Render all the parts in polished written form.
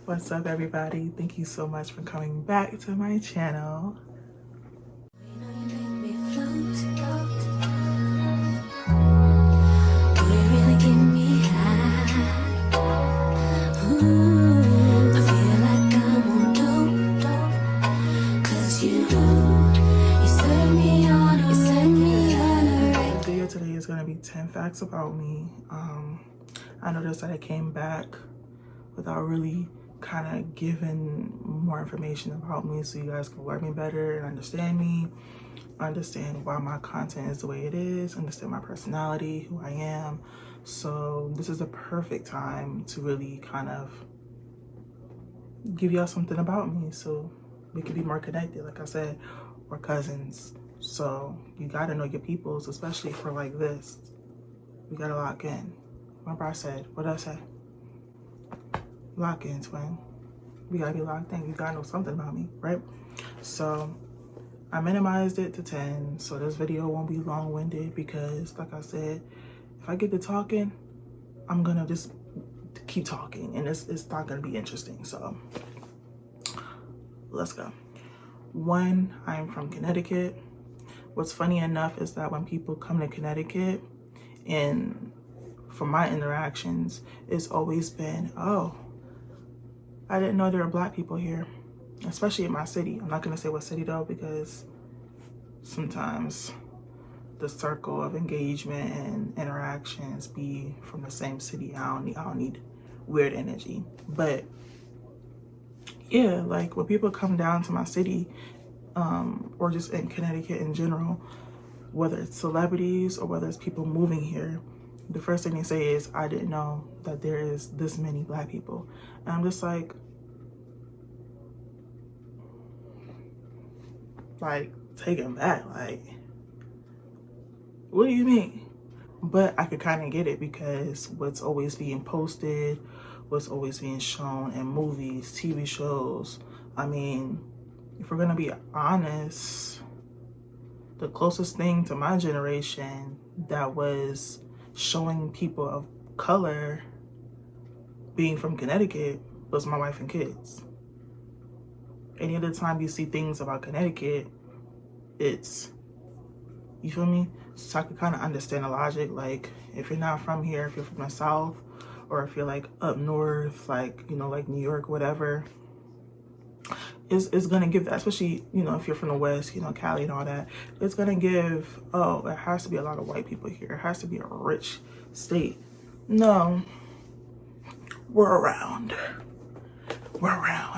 What's up, everybody? Thank you so much for coming back to my channel. The video today is going to be 10 facts about me. I noticed that I came back without really kind of giving more information about me so you guys can learn me better and understand me, understand why my content is the way it is, understand my personality, who I am. So this is a perfect time to really kind of give y'all something about me so we can be more connected. Like I said, we're cousins. So you gotta know your peoples, especially for like this. We gotta lock in. Remember I said, what did I say? Lock in, twin. We gotta be locked in. You gotta know something about me, right? So I minimized it to 10, so this video won't be long-winded because, like I said, if I get to talking, I'm gonna just keep talking, and it's not gonna be interesting. So let's go. 1, I'm from Connecticut. What's funny enough is that when people come to Connecticut, and from my interactions, it's always been, oh, I didn't know there were Black people here, especially in my city. I'm not gonna say what city though, because sometimes the circle of engagement and interactions be from the same city. I don't need weird energy. But yeah, like when people come down to my city, or just in Connecticut in general, whether it's celebrities or whether it's people moving here, the first thing they say is, I didn't know that there is this many Black people. And I'm just like taken back, like, what do you mean? But I could kind of get it because what's always being posted, what's always being shown in movies, TV shows. I mean, if we're gonna be honest, the closest thing to my generation that was showing people of color being from Connecticut was my wife and kids. Any other time you see things about Connecticut, it's, you feel me? So I could kind of understand the logic. Like, if you're not from here, if you're from the South, or if you're like up north, like, you know, like New York, whatever, it's gonna give that, especially, you know, if you're from the West, you know, Cali and all that, it's gonna give, oh, it has to be a lot of white people here. It has to be a rich state. No, we're around,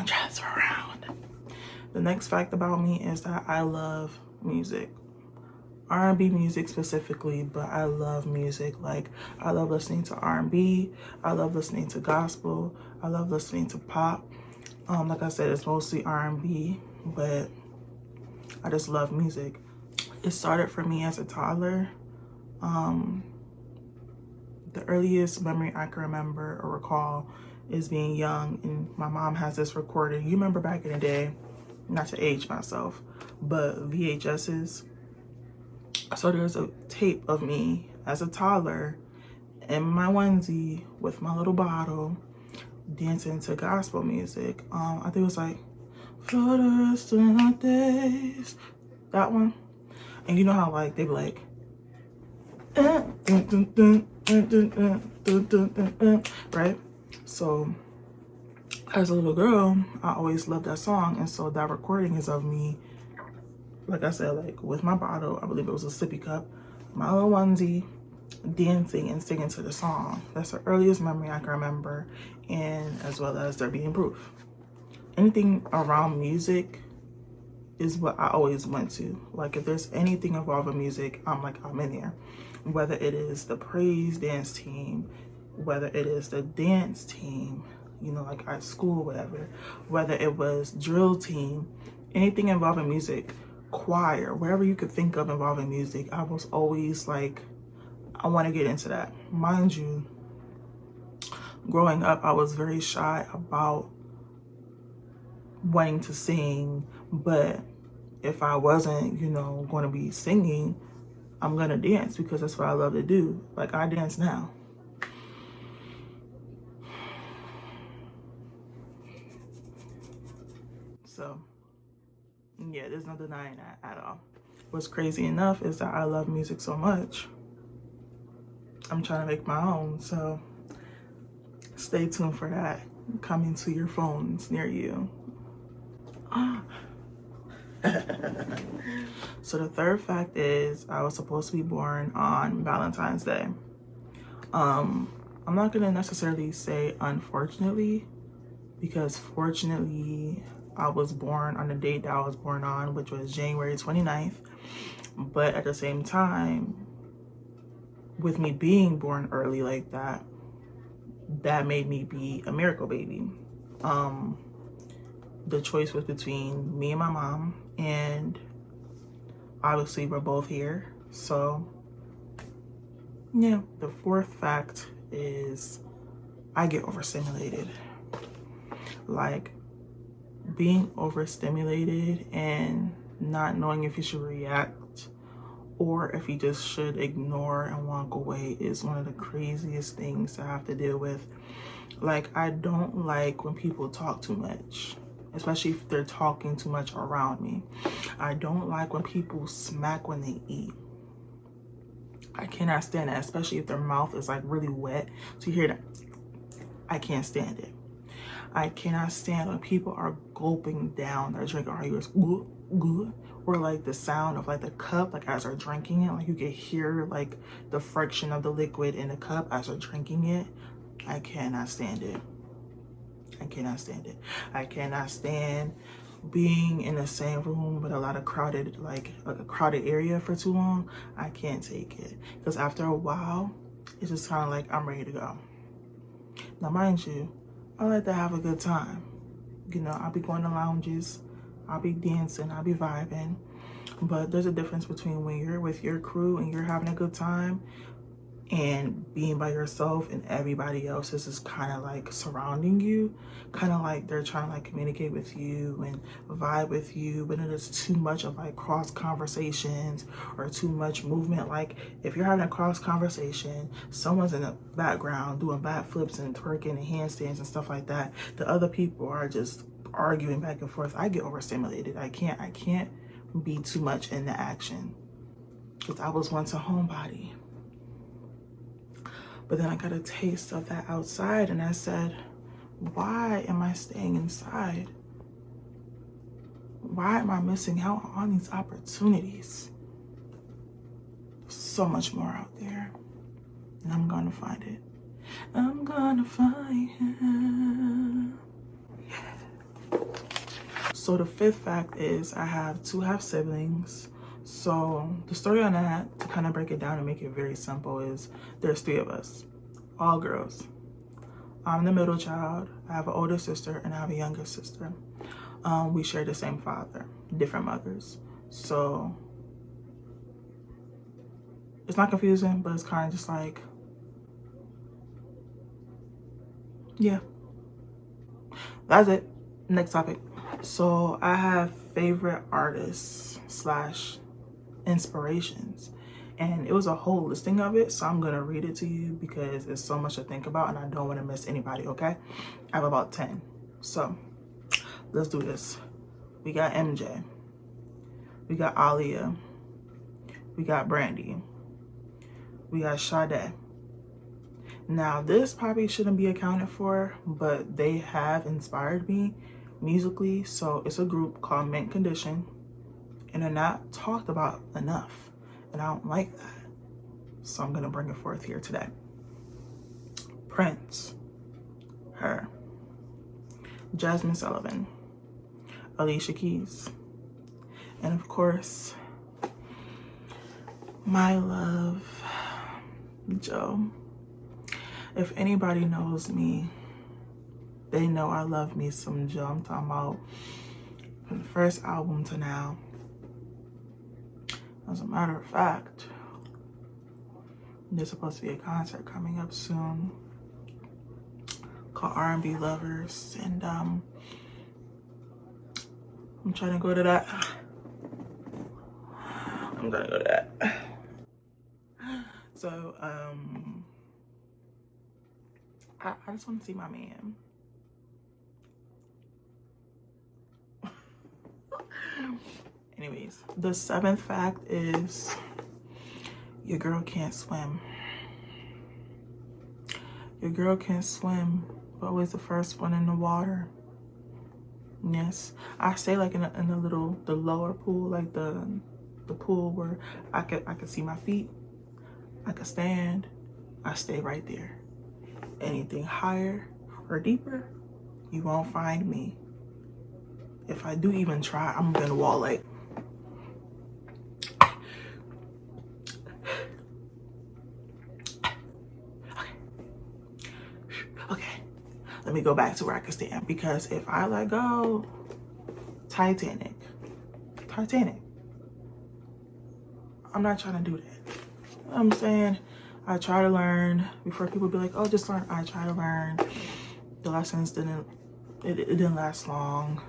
just around. The next fact about me is that I love music. R&B music specifically, but I love music. Like, I love listening to R&B, I love listening to gospel, I love listening to pop. Like I said, it's mostly R&B, but I just love music. It started for me as a toddler. The earliest memory I can remember or recall is being young, and my mom has this recording. You remember back in the day, not to age myself, but VHSs. So there's a tape of me as a toddler in my onesie with my little bottle dancing to gospel music. I think it was like, for the rest of my days, that one. And you know how like they be like, right? So as a little girl, I always loved that song, and so that recording is of me, like I said, like with my bottle, I believe it was a sippy cup, my little onesie, dancing and singing to the song. That's the earliest memory I can remember, and as well as there being proof. Anything around music is what I always went to. Like, if there's anything involving music, I'm in there. Whether it is the praise dance team, whether it is the dance team, you know, like at school, whatever, whether it was drill team, anything involving music, choir, wherever you could think of involving music, I was always like, I want to get into that. Mind you, growing up, I was very shy about wanting to sing, but if I wasn't, you know, going to be singing, I'm going to dance because that's what I love to do. Like, I dance now. So yeah, there's no denying that at all. What's crazy enough is that I love music so much, I'm trying to make my own. So stay tuned for that coming to your phones near you. So the third fact is I was supposed to be born on Valentine's Day. I'm not gonna necessarily say unfortunately, because fortunately I was born on the date that I was born on, which was January 29th. But at the same time, with me being born early like that, that made me be a miracle baby. The choice was between me and my mom, and obviously we're both here. So yeah, the fourth fact is I get overstimulated. Like, being overstimulated and not knowing if you should react or if you just should ignore and walk away is one of the craziest things to have to deal with. Like, I don't like when people talk too much, especially if they're talking too much around me. I don't like when people smack when they eat. I cannot stand that, especially if their mouth is like really wet. So you hear that. I can't stand it. I cannot stand when people are gulping down their drink, or you good, or like the sound of like the cup, like as they're drinking it, like you can hear like the friction of the liquid in the cup as they're drinking it. I cannot stand it. I cannot stand it. I cannot stand being in the same room with a lot of crowded, like a crowded area for too long. I can't take it, because after a while, it's just kind of like I'm ready to go. Now, mind you, I like to have a good time. You know, I'll be going to lounges, I'll be dancing, I'll be vibing. But there's a difference between when you're with your crew and you're having a good time and being by yourself and everybody else is just kind of like surrounding you, kind of like they're trying to like communicate with you and vibe with you, but it is too much of like cross conversations or too much movement. Like, if you're having a cross conversation, someone's in the background doing backflips and twerking and handstands and stuff like that, the other people are just arguing back and forth. I get overstimulated. I can't be too much in the action, because I was once a homebody. But then I got a taste of that outside, and I said, why am I staying inside? Why am I missing out on these opportunities? There's so much more out there, and I'm gonna find it. I'm gonna find it. Yeah. So the fifth fact is I have 2 half siblings. So the story on that, to kind of break it down and make it very simple, is there's 3 of us, all girls. I'm the middle child. I have an older sister and I have a younger sister. We share the same father, different mothers. So it's not confusing, but it's kind of just like, yeah. That's it. Next topic. So I have favorite artists slash inspirations, and it was a whole listing of it, so I'm gonna read it to you because it's so much to think about and I don't want to miss anybody. Okay, I have about 10, so let's do this. We got MJ, we got Aaliyah, we got Brandy, we got Sade. Now this probably shouldn't be accounted for, but they have inspired me musically. So it's a group called Mint Condition, and they're not talked about enough, and I don't like that, so I'm gonna bring it forth here today. Prince, her. Jasmine Sullivan, Alicia Keys, and of course my love, Joe. If anybody knows me, they know I love me some Joe. I'm talking about from the first album to now. As a matter of fact, there's supposed to be a concert coming up soon called R&B Lovers, and I'm trying to go to that. I'm gonna go to that. So I just want to see my man. Anyways, the 7th fact is your girl can't swim. Your girl can't swim, but always the first one in the water. Yes, I stay like in the lower pool, like the pool where I could see my feet, I could stand. I stay right there. Anything higher or deeper, you won't find me. If I do even try, I'm gonna wall like. Okay, let me go back to where I can stand, because if I let go, Titanic. I'm not trying to do that. I'm saying I try to learn before people be like, oh, just learn. I try to learn. The lessons didn't last long.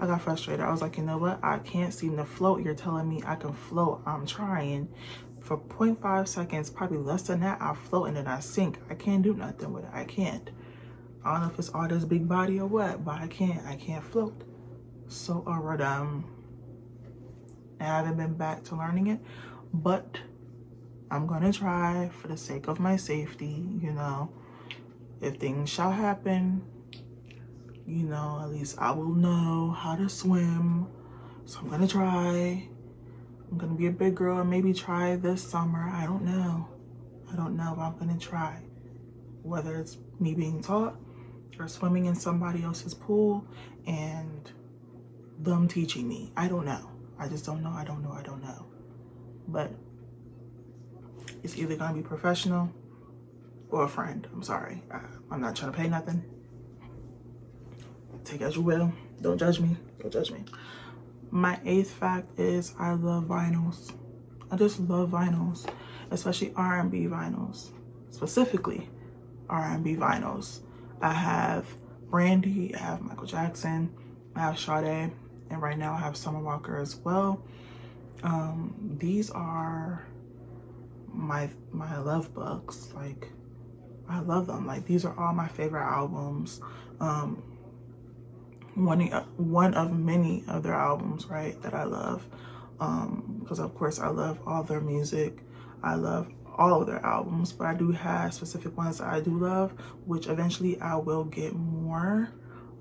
I got frustrated. I was like, you know what? I can't seem to float. You're telling me I can float. I'm trying. For 0.5 seconds, probably less than that, I float and then I sink. I can't do nothing with it. I can't. I don't know if it's all this big body or what, but I can't float. So I haven't been back to learning it, but I'm gonna try for the sake of my safety. You know, if things shall happen, you know, at least I will know how to swim. So I'm gonna try. I'm gonna be a big girl and maybe try this summer. I don't know, but I'm gonna try. Whether it's me being taught or swimming in somebody else's pool and them teaching me. I don't know. I just don't know. I don't know. But it's either gonna be professional or a friend. I'm sorry. I'm not trying to pay nothing. Take as you will. Don't judge me. My 8th fact is I love vinyls. I just love vinyls, especially R&B vinyls, specifically R&B vinyls. I have Brandy, I have Michael Jackson, I have Sade, and right now I have Summer Walker as well. These are my love books. Like, I love them. Like, these are all my favorite albums. One of many other albums, right, that I love. Because of course I love all their music. I love all of their albums, but I do have specific ones that I do love, which eventually I will get more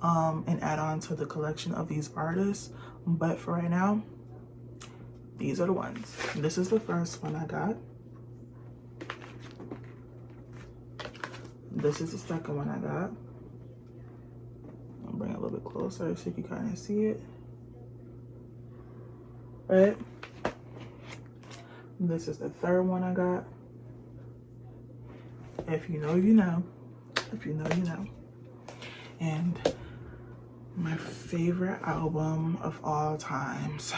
and add on to the collection of these artists. But for right now, these are the ones. This is the first one I got. This is the second one I got. I'll bring it a little bit closer so you can kind of see it. Right? This is the third one I got. If you know, you know. If you know, you know. And my favorite album of all times.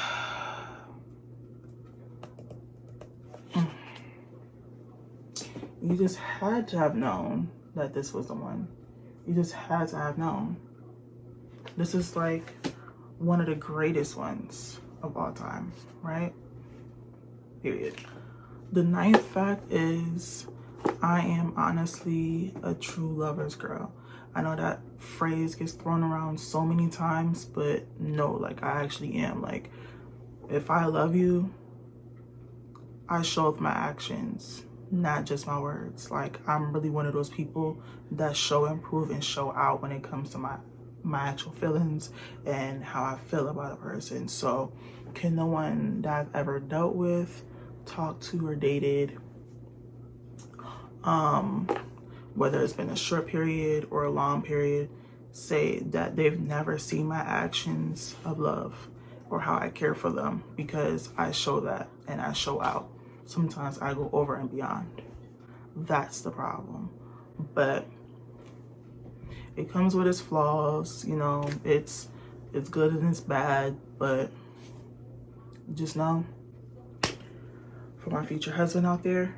You just had to have known that this was the one. You just had to have known. This is like one of the greatest ones of all time, right? Period. The 9th fact is I am honestly a true lover's girl. I know that phrase gets thrown around so many times, but no, like I actually am. Like, if I love you, I show with my actions, not just my words. Like, I'm really one of those people that show and prove and show out when it comes to my actual feelings and how I feel about a person. So can no one that I've ever dealt with, talked to, or dated, whether it's been a short period or a long period, say that they've never seen my actions of love or how I care for them, because I show that and I show out. Sometimes I go over and beyond. That's the problem. But it comes with its flaws, you know. It's good and it's bad, but just know, for my future husband out there,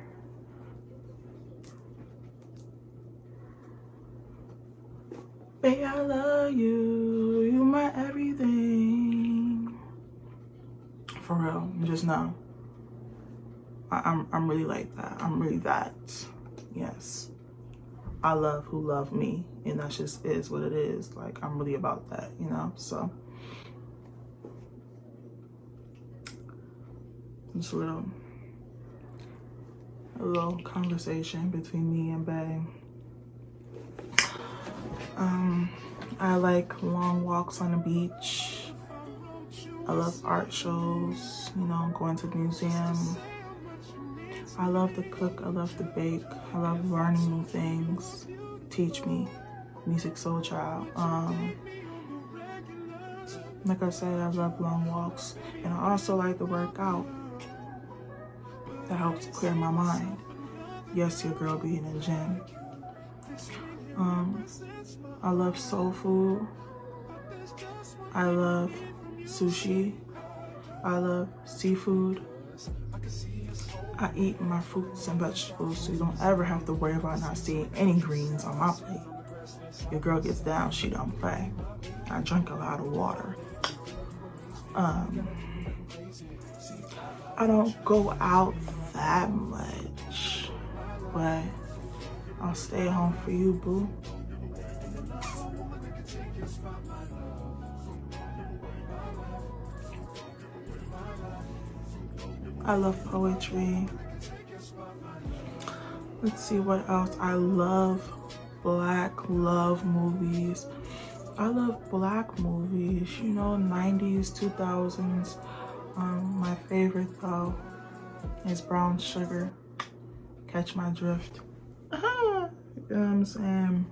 babe, I love you. You my everything. For real, just know. I'm really like that. I'm really that. Yes. I love who love me, and that just is what it is. Like, I'm really about that, you know. So Just a little conversation between me and Bae. I like long walks on the beach. I love art shows, you know, going to the museum. I love to cook, I love to bake, I love learning new things. Teach me, music soul child. Like I said, I love long walks, and I also like to work out. That helps clear my mind. Yes, your girl be in the gym. I love soul food. I love sushi. I love seafood. I eat my fruits and vegetables, so you don't ever have to worry about not seeing any greens on my plate. Your girl gets down, she don't play. I drink a lot of water. I don't go out that much, but I'll stay home for you, boo. I love poetry. Let's see what else. I love black love movies. I love black movies, you know, 90s, 2000s. My favorite though is Brown Sugar. Catch My Drift. You know what I'm saying?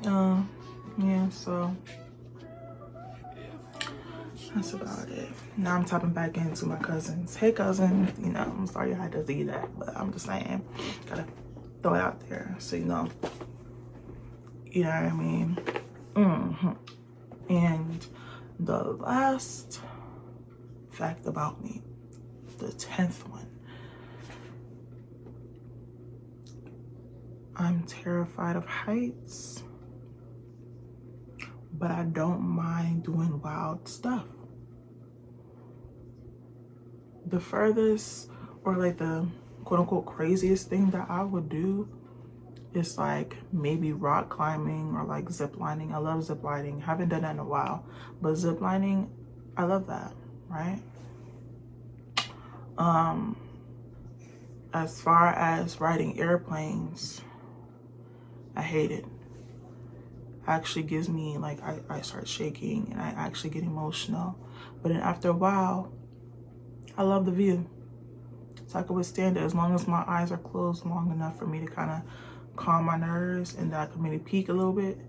Yeah, so that's about it. Now I'm tapping back into my cousins. Hey cousins, you know, I'm sorry I had to do that, but I'm just saying, gotta throw it out there so you know what I mean. And the last fact about me, the 10th one, I'm terrified of heights, but I don't mind doing wild stuff. The furthest, or like the quote unquote craziest thing that I would do is like maybe rock climbing or like zip lining. I love zip lining. Haven't done that in a while, but zip lining, I love that, right? As far as riding airplanes, I hate it. Actually gives me like, I start shaking and I actually get emotional. But then after a while, I love the view. So I can withstand it as long as my eyes are closed long enough for me to kind of calm my nerves, and that I can maybe peek a little bit.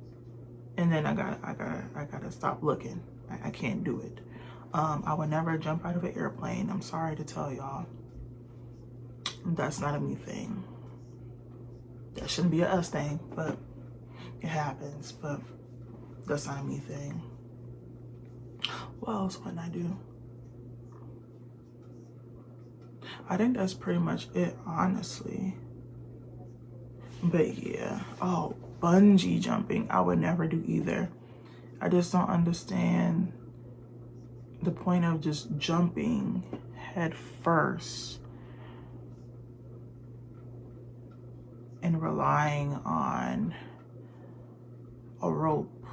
And then I gotta stop looking. I can't do it. I would never jump out of an airplane. I'm sorry to tell y'all. That's not a me thing. That shouldn't be a us thing, but it happens. But that's not a me thing. What else wouldn't I do? I think that's pretty much it, honestly. But yeah, oh, bungee jumping, I would never do either. I just don't understand the point of just jumping head first and relying on a rope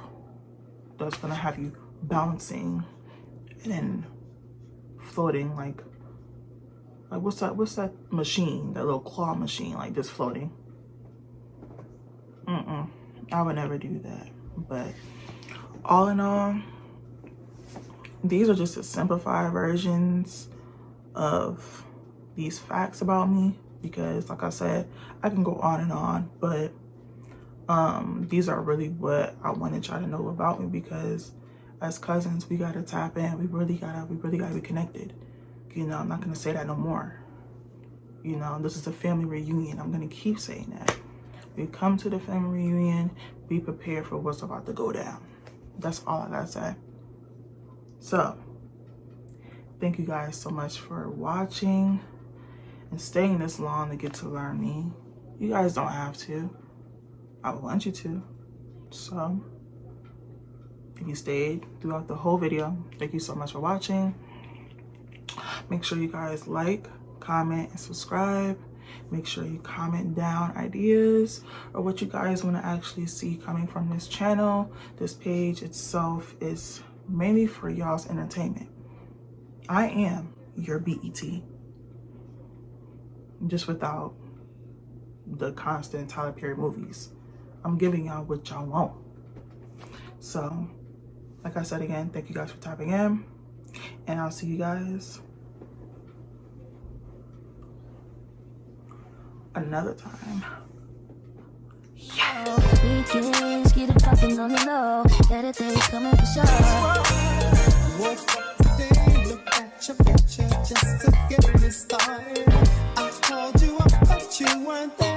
that's gonna have you bouncing and then floating like what's that machine, that little claw machine, like just floating. I would never do that. But all in all, these are just the simplified versions of these facts about me, because like I said, I can go on and on, but these are really what I wanted y'all to know about me, because as cousins, we gotta tap in. We really gotta be connected. You know, I'm not gonna say that no more. You know, this is a family reunion. I'm gonna keep saying that. We come to the family reunion, be prepared for what's about to go down. That's all I gotta say. So, thank you guys so much for watching and staying this long to get to learn me. You guys don't have to. I want you to. So, if you stayed throughout the whole video, thank you so much for watching. Make sure you guys like, comment, and subscribe. Make sure you comment down ideas or what you guys want to actually see coming from this channel. This page itself is mainly for y'all's entertainment. I am your BET. just without the constant Tyler Perry movies. I'm giving y'all what y'all want. So, like I said again, thank you guys for tapping in, and I'll see you guys another time. Weekends, get it poppin' on the low. Better days coming for sure. Woke up today, look at your picture just to get me started. I called you up, but you weren't there.